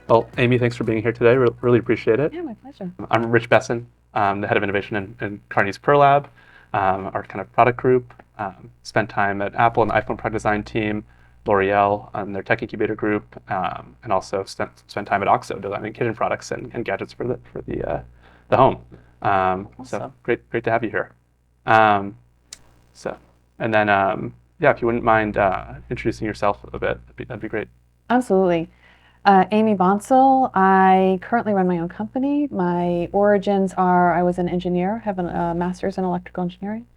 Well, Amy, thanks for being here today. Really appreciate it. Yeah, my pleasure. I'm Rich Besen, the head of innovation in Kearney's PERLab, our kind of product group. Spent time at Apple and the iPhone product design team, L'Oreal on their tech incubator group, and also spent time at OXO designing kitchen products and gadgets for the home. Awesome. So great to have you here. Um, so, and then yeah, if you wouldn't mind introducing yourself a bit, that'd be great. Absolutely. Amy Bonsall. I currently run my own company. My origins are I was an engineer, have a master's in electrical engineering.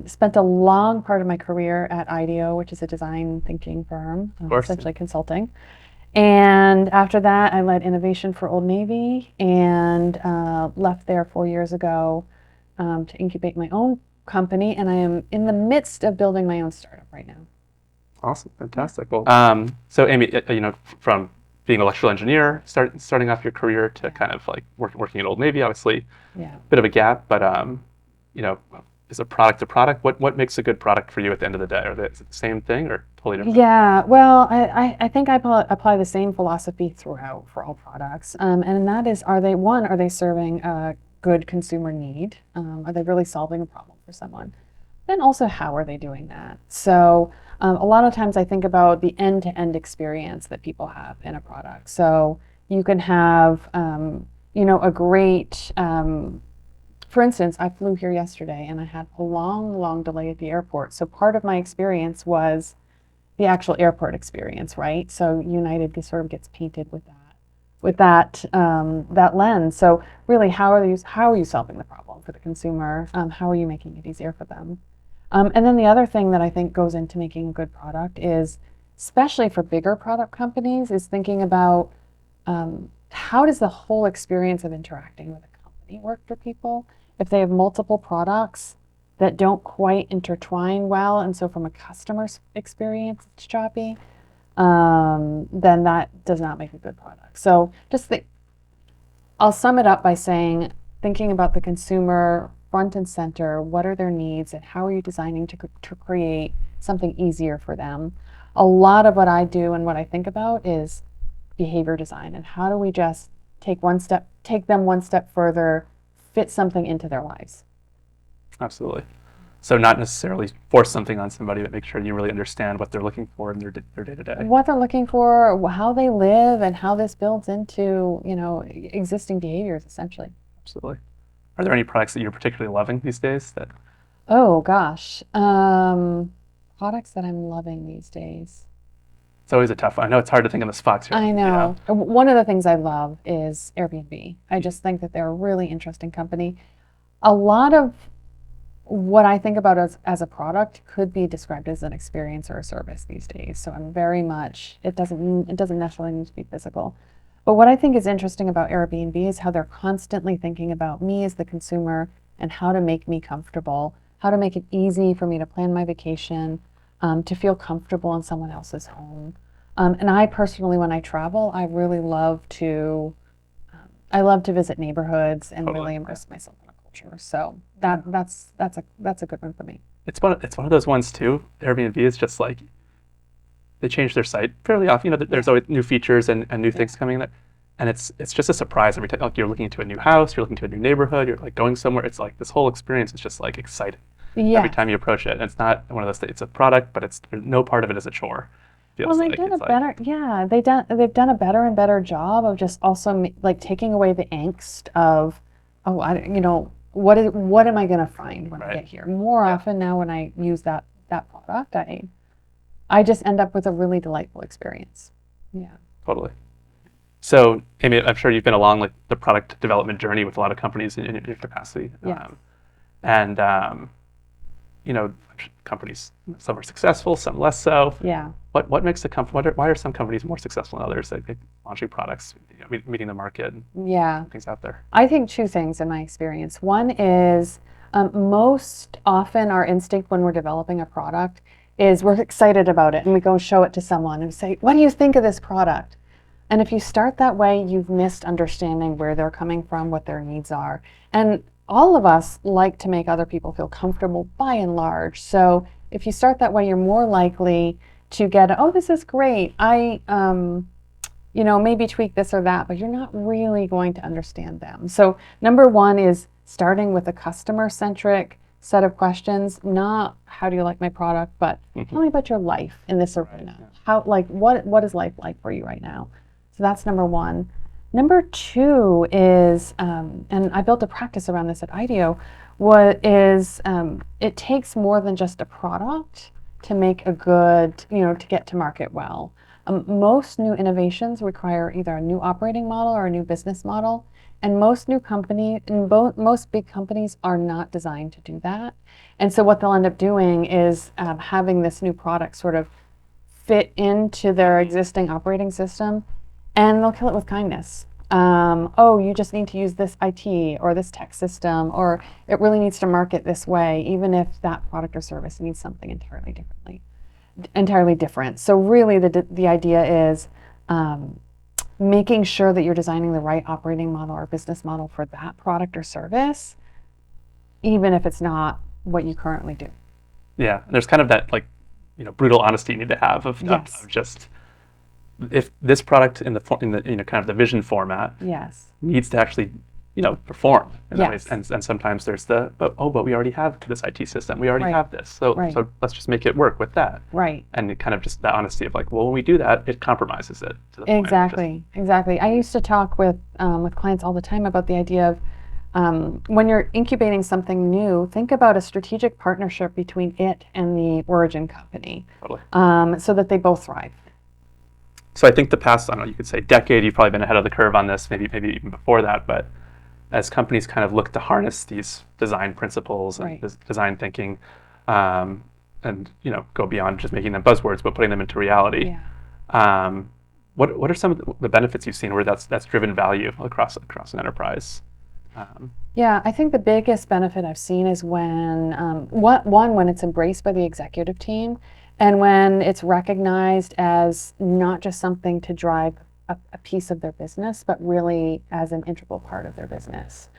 Spent a long part of my career at IDEO, which is a design thinking firm, Of course. essentially consulting. And after that, I led innovation for Old Navy and left there 4 years ago to incubate my own company. And I am in the midst of building my own startup right now. Awesome, fantastic. Well, so Amy, from being an electrical engineer, starting off your career to kind of like working at Old Navy, obviously, bit of a gap, but is a product a product? What makes a good product for you at the end of the day? Is it the same thing or totally different? Yeah, well, I think I apply the same philosophy throughout for all products, and that is, are they serving a good consumer need? Are they really solving a problem for someone? Then also, how are they doing that? So a lot of times I think about the end-to-end experience that people have in a product. So you can have, a great, for instance, I flew here yesterday and I had a long delay at the airport. So part of my experience was the actual airport experience, right? So United sort of gets painted with that lens. So really, how are you solving the problem for the consumer? How are you making it easier for them? And then the other thing that I think goes into making a good product is, especially for bigger product companies, is thinking about how does the whole experience of interacting with a company work for people? If they have multiple products that don't quite intertwine well, and so from a customer's experience, it's choppy, then that does not make a good product. So I'll sum it up by saying, thinking about the consumer front and center, what are their needs and how are you designing to create something easier for them? A lot of what I do and what I think about is behavior design, and how do we just take them one step further, fit something into their lives. Absolutely. So not necessarily force something on somebody, but make sure you really understand what they're looking for in their day-to-day. What they're looking for, how they live, and how this builds into existing behaviors, essentially. Absolutely. Are there any products that you're particularly loving these days? Oh gosh, products that I'm loving these days. It's always a tough one. I know it's hard to think on the spot here. I know. One of the things I love is Airbnb. I just think that they're a really interesting company. A lot of what I think about as a product could be described as an experience or a service these days. So I'm very much, it doesn't necessarily need to be physical. But what I think is interesting about Airbnb is how they're constantly thinking about me as the consumer and how to make me comfortable, how to make it easy for me to plan my vacation, to feel comfortable in someone else's home. And I personally, when I travel, I really love to visit neighborhoods and really immerse myself in a culture. So that's a good one for me. It's one of those ones too. Airbnb is just like, they change their site fairly often. There's always new features and new things coming in, and it's just a surprise every time. Like you're looking into a new house, you're looking to a new neighborhood, you're like going somewhere. It's like this whole experience is just like exciting every time you approach it. And it's not one of those things. It's a product, but no part of it is a chore. Well, they've done a better and better job of just also like taking away the angst of, what am I going to find when I get here? More often now, when I use that product, I just end up with a really delightful experience. Yeah. Totally. So, Amy, I'm sure you've been along like the product development journey with a lot of companies in your capacity. Yes. Companies, some are successful, some less so. Yeah. What makes a company? Why are some companies more successful than others? Like launching products, meeting the market. Things out there. I think two things in my experience. One is most often our instinct when we're developing a product is we're excited about it and we go show it to someone and say, what do you think of this product? And if you start that way, you've missed understanding where they're coming from, what their needs are. And all of us like to make other people feel comfortable by and large. So if you start that way, you're more likely to get, oh, this is great. maybe tweak this or that, but you're not really going to understand them. So number one is starting with a customer-centric set of questions, not how do you like my product, but tell me about your life in this arena. Right, yeah. How, like, what is life like for you right now? So that's number one. Number two is, and I built a practice around this at IDEO, it takes more than just a product to make a good, to get to market well. Most new innovations require either a new operating model or a new business model. And most big companies are not designed to do that. And so what they'll end up doing is having this new product sort of fit into their existing operating system, and they'll kill it with kindness. Oh, you just need to use this IT or this tech system, or it really needs to market this way, even if that product or service needs something entirely different. So really the idea is making sure that you're designing the right operating model or business model for that product or service, even if it's not what you currently do. Yeah, and there's kind of that brutal honesty you need to have of just if this product in the kind of the vision format needs to actually perform in ways. And sometimes there's but we already have this IT system, we already have this, so let's just make it work with that, and it kind of just that honesty of like, well, when we do that, it compromises it to the exactly. I used to talk with clients all the time about the idea of when you're incubating something new, think about a strategic partnership between it and the origin company, so that they both thrive. So I think the past, I don't know, you could say decade, you've probably been ahead of the curve on this, maybe even before that, but as companies kind of look to harness these design principles and design thinking, and go beyond just making them buzzwords, but putting them into reality. What are some of the benefits you've seen where that's driven value across an enterprise? I think the biggest benefit I've seen is when when it's embraced by the executive team, and when it's recognized as not just something to drive a piece of their business, but really as an integral part of their business.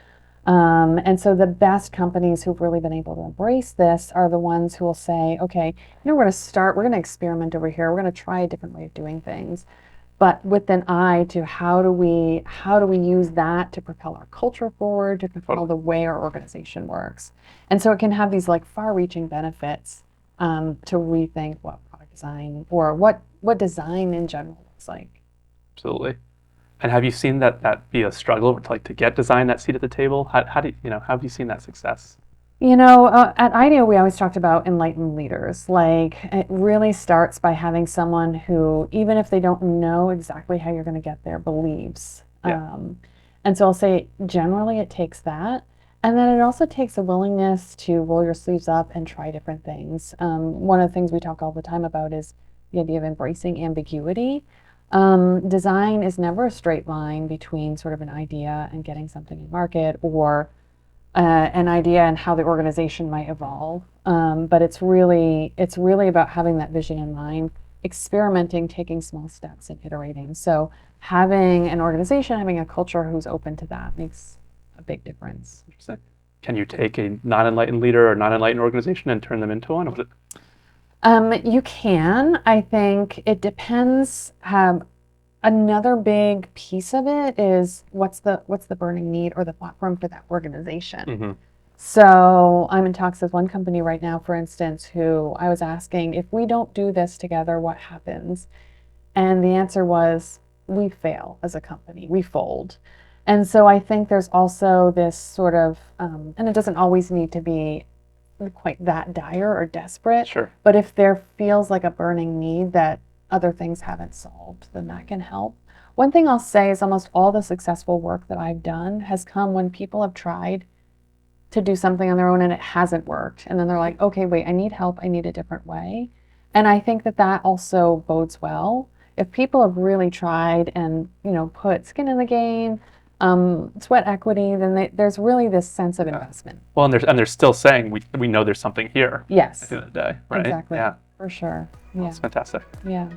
And so the best companies who've really been able to embrace this are the ones who will say, okay, we're going to experiment over here. We're going to try a different way of doing things, but with an eye to how do we use that to propel our culture forward, to propel the way our organization works. And so it can have these far-reaching benefits to rethink what product design or what design in general looks like. Absolutely. And have you seen that be a struggle to get design that seat at the table? How have you seen that success? At IDEO, we always talked about enlightened leaders. It really starts by having someone who, even if they don't know exactly how you're going to get there, believes. And so I'll say generally it takes that. And then it also takes a willingness to roll your sleeves up and try different things. One of the things we talk all the time about is the idea of embracing ambiguity. Design is never a straight line between sort of an idea and getting something in market, or an idea and how the organization might evolve. But it's really about having that vision in mind, experimenting, taking small steps, and iterating. So having an organization, having a culture who's open to that makes a big difference. Interesting. Can you take a non-enlightened leader or non-enlightened organization and turn them into one? You can. I think it depends. Another big piece of it is what's the burning need or the platform for that organization. So I'm in talks with one company right now, for instance, who I was asking, if we don't do this together, what happens? And the answer was, we fail as a company, we fold. And so I think there's also this sort of, and it doesn't always need to be quite that dire or desperate, but if there feels like a burning need that other things haven't solved, then that can help. One thing I'll say is almost all the successful work that I've done has come when people have tried to do something on their own and it hasn't worked. And then they're like, okay, wait, I need help. I need a different way. And I think that also bodes well. If people have really tried and, put skin in the game, sweat equity, then there's really this sense of investment. Well, and they're still saying we know there's something here. Yes. At the end of the day, right? Exactly. Yeah. For sure. Yeah. That's fantastic. Yeah.